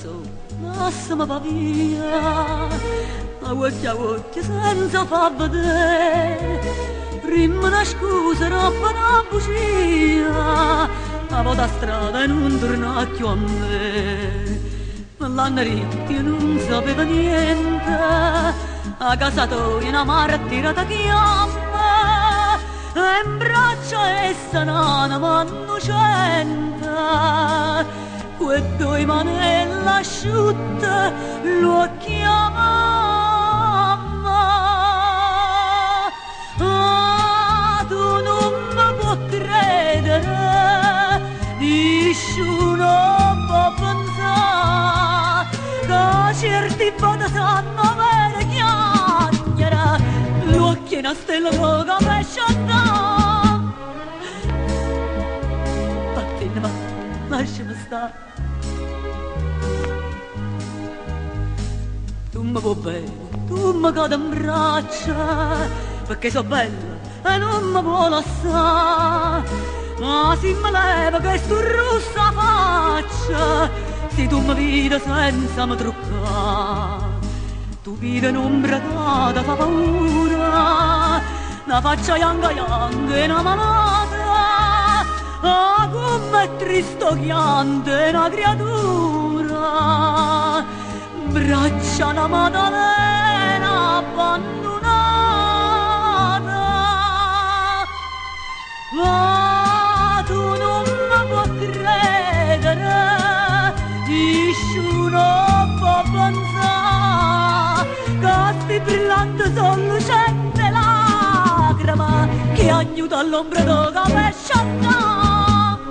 so, lasciami va via, a occhia senza far vedere, prima una scusa, roba una bugia, a volta strada e non torna più a me. L'anno io non sapeva niente, a casa tua in amara tirata chiamma, e in braccia essa nana m'annocenta, quei due manelle asciutte lo chiamamma. Ah, tu non mi puoi credere, nessuno può pensare, che certi vada sanno vere chiagnere, l'occhio è una stella droga per sciattare. Vattene, va, lasciami stare. Tu mi vuoi bene, tu mi cade in braccia, perché so bella e non mi vuoi lasciare. Ma se mi leva questa rossa faccia, se tu mi vedi senza mi truccare, tu vedi un'ombra che fa paura, una faccia yanga yanga e una malata, ah, come è triste chiante una creatura, braccia una Maddalena abbandonata. Ma tu non mi puoi credere, nessuno può pensare, che sti brillanti sono lucente lacrime che aiuta all'ombra tua per sciattare.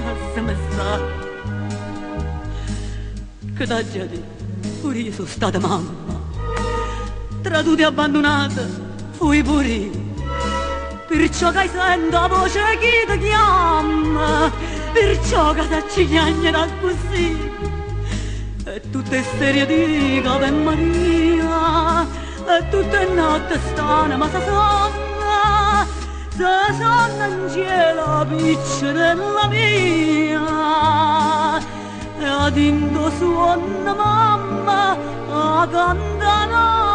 Lasciami stare, che da gente pure io sono stata mamma, tra tutti abbandonata fui pure io, perciò che sento la voce che ti chiama, perciò che ti accigliagna così, e tutte storie di Ave Maria, e tutte notte stanno ma si sonna in cielo piccia della mia, e ad indo suona mamma a cantare.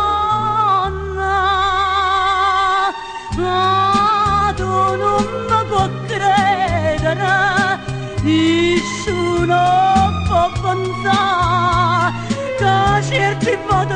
Ma tu non mi puoi credere, nessuno può pensare, che certi voti